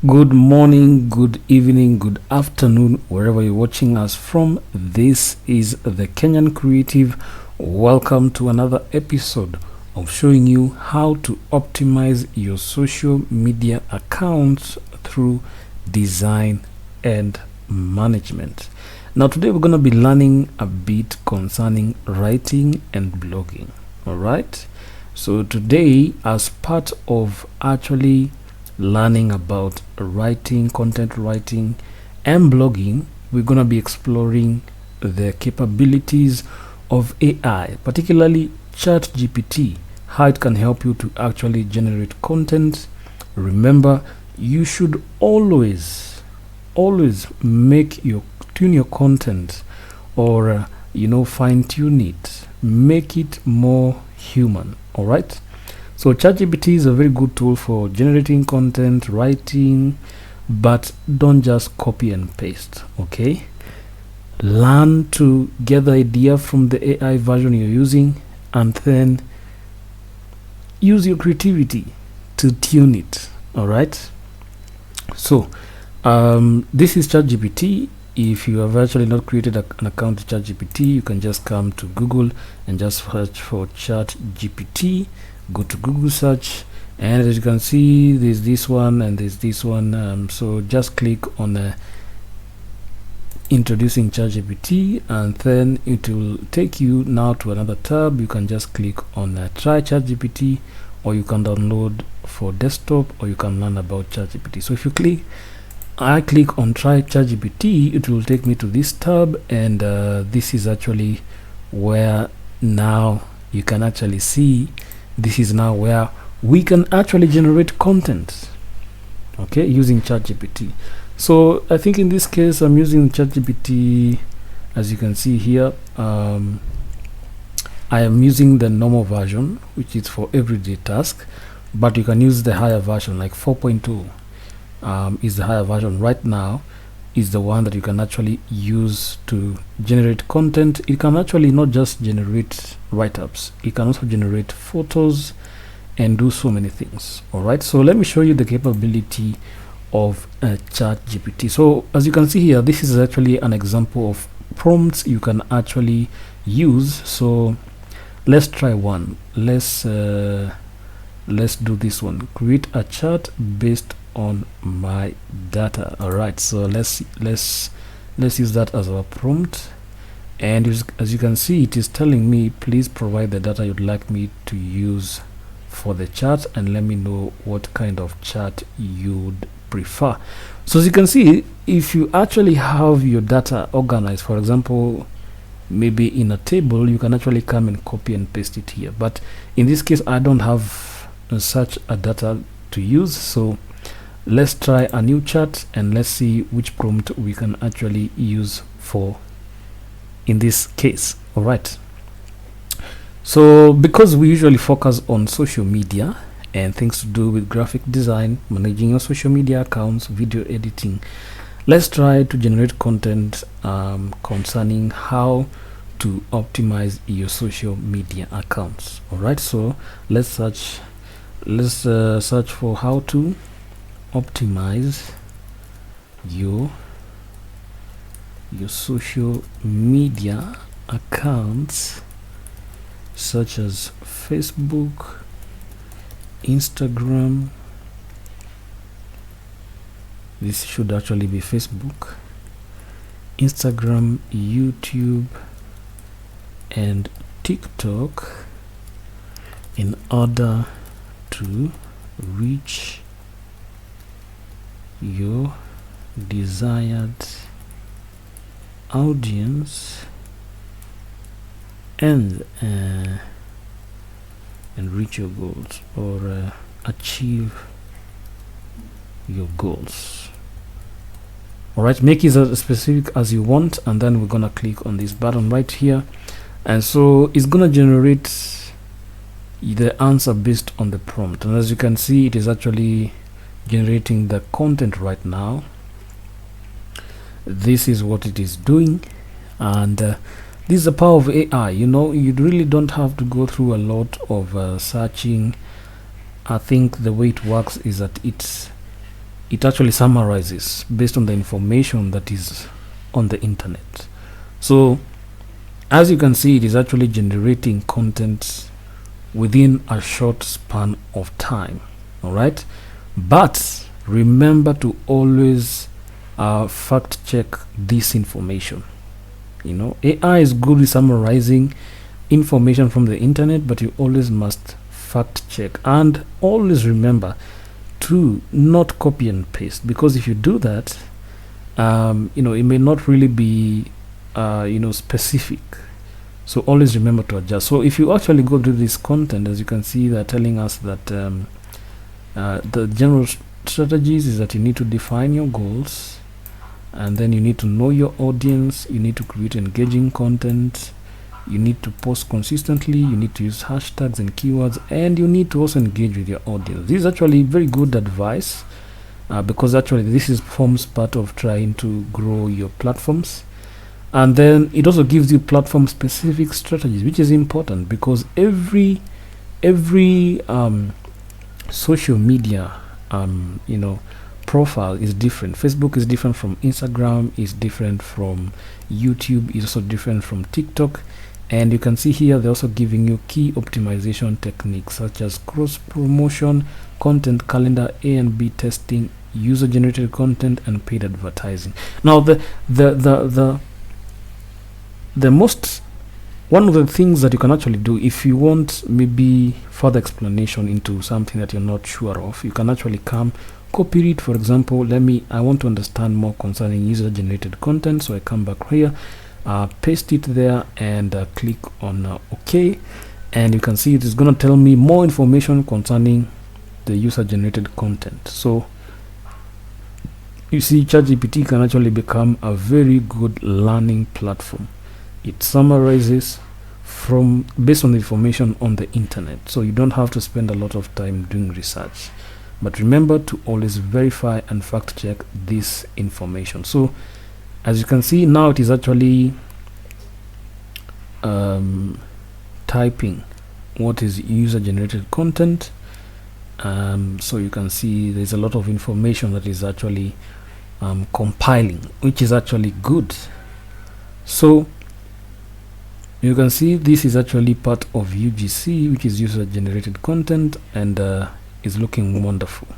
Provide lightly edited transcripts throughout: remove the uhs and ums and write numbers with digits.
Good morning, good evening, good afternoon, wherever you're watching us from. This is the Kenyan Creative. Welcome to another episode of showing you how to optimize your social media accounts through design and management. Now, today we're going to be learning a bit concerning writing and blogging. All right. So today, as part of actually learning about writing, content writing, and blogging, we're going to be exploring the capabilities of AI, particularly ChatGPT, how it can help you to actually generate content. Remember, you should always tune your content, or fine tune it, make it more human. All right. So ChatGPT is a very good tool for generating content, writing, but don't just copy and paste, okay? Learn to get the idea from the AI version you're using, and then use your creativity to tune it, all right? So this is ChatGPT. If you have actually not created an account with ChatGPT, you can just come to Google and just search for ChatGPT. Go to Google search, and as you can see, there's this one and there's this one. So just click on introducing ChatGPT, and then it will take you now to another tab. You can just click on try ChatGPT, or you can download for desktop, or you can learn about ChatGPT. So if you I click on try ChatGPT, it will take me to this tab, and this is actually where now you can actually see. This is now where we can actually generate content, okay, using ChatGPT. So I think in this case I'm using ChatGPT. As you can see here, I am using the normal version, which is for everyday task, but you can use the higher version, like 4.2 is the higher version right now, is the one that you can actually use to generate content. It can actually not just generate write-ups, it can also generate photos and do so many things. All right, so let me show you the capability of ChatGPT. So as you can see here, this is actually an example of prompts you can actually use. So let's try one. Let's do this one. Create a chart based on my data. All right, so let's use that as our prompt, and as you can see, it is telling me, please provide the data you'd like me to use for the chart, and let me know what kind of chart you'd prefer. So as you can see, if you actually have your data organized, for example, maybe in a table, you can actually come and copy and paste it here. But in this case, I don't have such a data to use, so let's try a new chart and let's see which prompt we can actually use for in this case. All right, so because we usually focus on social media and things to do with graphic design, managing your social media accounts, video editing, let's try to generate content concerning how to optimize your social media accounts. All right, so let's search for how to optimize your social media accounts, such as Facebook, Instagram. This should actually be Facebook, Instagram, YouTube, and TikTok, in order to reach your desired audience and reach your goals, or achieve your goals. All right, make it as specific as you want, and then we're gonna click on this button right here, and so it's gonna generate the answer based on the prompt. And as you can see, it is actually generating the content right now. This is what it is doing, and this is the power of AI. You really don't have to go through a lot of searching. I think the way it works is that it actually summarizes based on the information that is on the internet. So as you can see, it is actually generating content within a short span of time. All right, but remember to always fact check this information. You know, AI is good with summarizing information from the internet, but you always must fact check, and always remember to not copy and paste, because if you do that, you know, it may not really be you know, specific. So always remember to adjust. So if you actually go through this content, as you can see, they're telling us that the general strategies is that you need to define your goals, and then you need to know your audience, you need to create engaging content, you need to post consistently, you need to use hashtags and keywords, and you need to also engage with your audience. This is actually very good advice, because actually this forms part of trying to grow your platforms. And then it also gives you platform specific strategies, which is important, because every social media you know, profile is different. Facebook is different from Instagram, is different from YouTube, is also different from TikTok. And you can see here they're also giving you key optimization techniques such as cross promotion, content calendar, A and B testing, user generated content, and paid advertising. Now one of the things that you can actually do, if you want maybe further explanation into something that you're not sure of, you can actually copy it. For example, I want to understand more concerning user generated content, so I come back here, paste it there, and click on OK, and you can see it is going to tell me more information concerning the user generated content. So you see, ChatGPT can actually become a very good learning platform. It summarizes based on the information on the internet, so you don't have to spend a lot of time doing research. But remember to always verify and fact check this information. So as you can see now, it is actually typing what is user generated content. So you can see there's a lot of information that is actually compiling, which is actually good. So you can see this is actually part of UGC, which is user generated content, and is looking wonderful.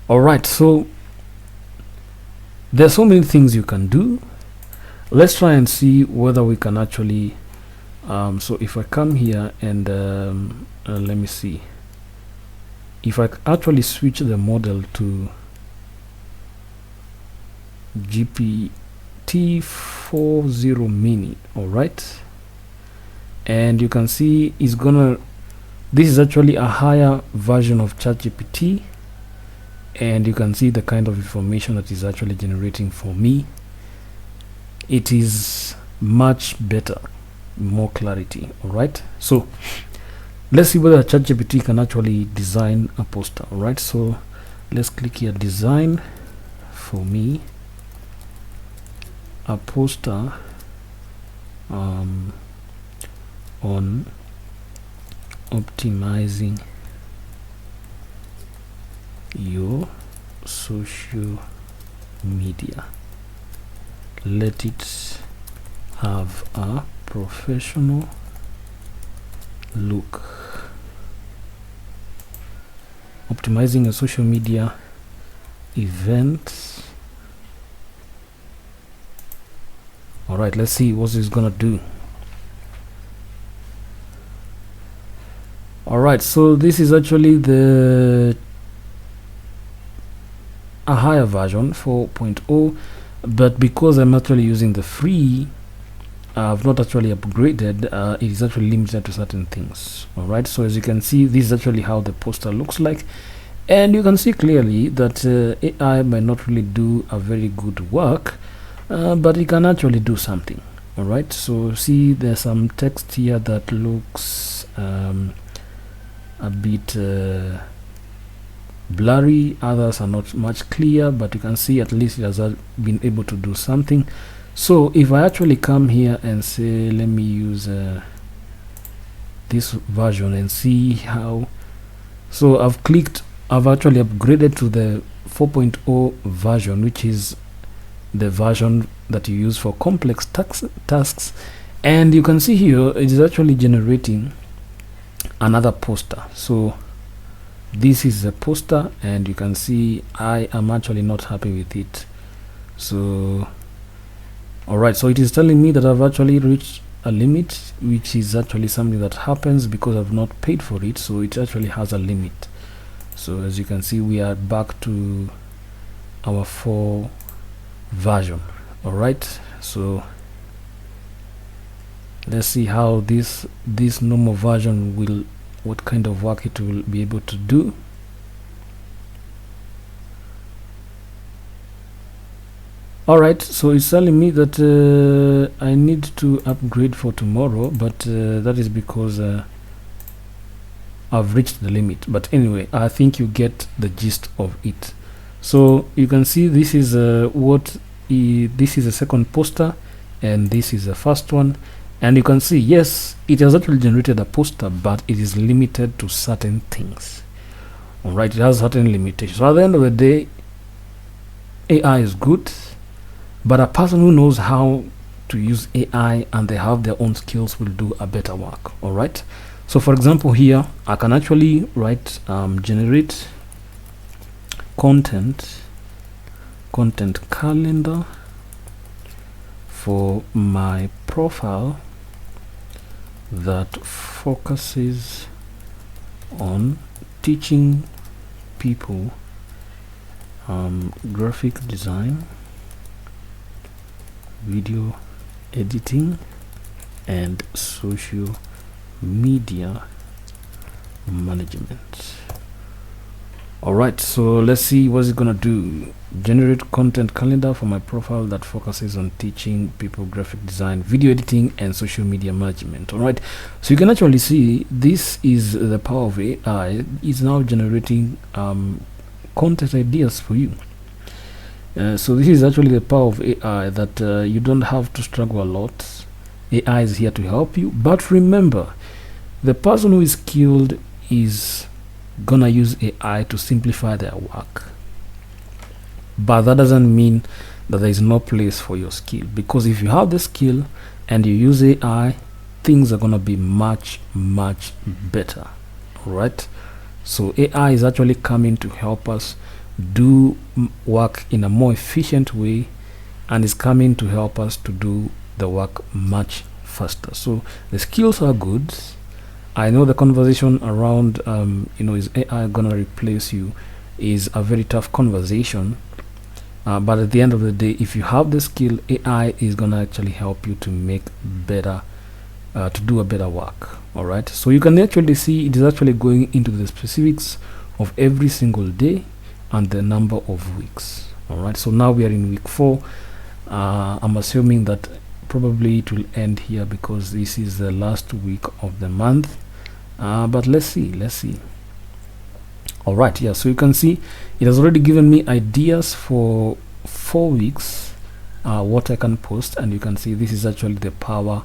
All right, so there's so many things you can do. Let's try and see whether we can actually so if I come here and let me see if I actually switch the model to GPT-40 mini. All right, and you can see this is actually a higher version of ChatGPT, and you can see the kind of information that is actually generating for me. It is much better, more clarity. All right, so let's see whether ChatGPT can actually design a poster. All right, so let's click here, design for me a poster on optimizing your social media. Let it have a professional look. Optimizing a social media event. All right, let's see what it's gonna do. All right, so this is actually a higher version 4.0, but because I'm actually using the free, I've not actually upgraded. It is actually limited to certain things. All right, so as you can see, this is actually how the poster looks like, and you can see clearly that AI might not really do a very good work, but it can actually do something. All right, so see there's some text here that looks a bit blurry, others are not much clear, but you can see at least it has been able to do something. So if I actually come here and say let me use this version and see how, so I've actually upgraded to the 4.0 version, which is the version that you use for complex tasks. And you can see here it is actually generating another poster. So this is a poster, and you can see I am actually not happy with it. So alright, so it is telling me that I've actually reached a limit, which is actually something that happens because I've not paid for it. So it actually has a limit. So as you can see, we are back to our 4 version. Alright, so let's see how this normal version will, what kind of work it will be able to do. Alright, so it's telling me that I need to upgrade for tomorrow, but that is because I've reached the limit. But anyway, I think you get the gist of it. So you can see this is this is a second poster, and this is the first one. And you can see, yes, it has actually generated a poster, but it is limited to certain things. Alright, it has certain limitations. So at the end of the day, AI is good, but a person who knows how to use AI and they have their own skills will do a better work. Alright, so for example, here I can actually write generate content calendar for my profile that focuses on teaching people graphic design, video editing, and social media management. Alright, so let's see what's it gonna do. Generate content calendar for my profile that focuses on teaching people graphic design, video editing, and social media management. Alright, so you can actually see this is the power of AI. It's now generating content ideas for you. So this is actually the power of AI, that you don't have to struggle a lot. AI is here to help you, but remember, the person who is skilled is gonna use AI to simplify their work. But that doesn't mean that there is no place for your skill, because if you have the skill and you use AI, things are gonna be much better. All right, so AI is actually coming to help us do work in a more efficient way, and is coming to help us to do the work much faster. So the skills are good. I know the conversation around is AI gonna replace you is a very tough conversation, but at the end of the day, if you have the skill, AI is gonna actually help you to make better to do a better work. All right, so you can actually see it is actually going into the specifics of every single day and the number of weeks. All right, so now we are in week 4. I'm assuming that probably it will end here because this is the last week of the month, but let's see. All right, yeah, so you can see it has already given me ideas for 4 weeks, what I can post, and you can see this is actually the power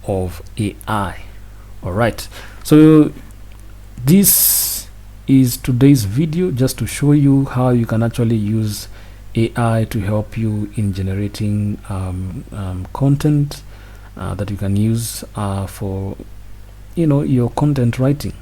of AI. All right, so this is today's video, just to show you how you can actually use AI to help you in generating content that you can use for your content writing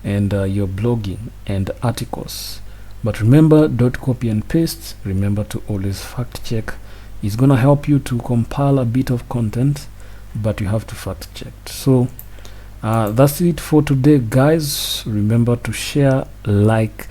and your blogging and articles. But remember, don't copy and paste. Remember to always fact check. It's gonna help you to compile a bit of content, but you have to fact check. So that's it for today, guys. Remember to share, like,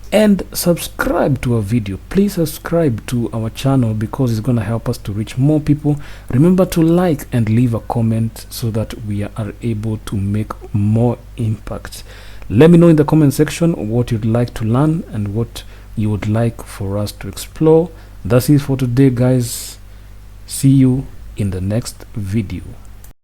and subscribe to our video. Please subscribe to our channel because it's going to help us to reach more people. Remember to like and leave a comment so that we are able to make more impact. Let me know in the comment section what you'd like to learn and what you would like for us to explore. That's it for today, guys. See you in the next video.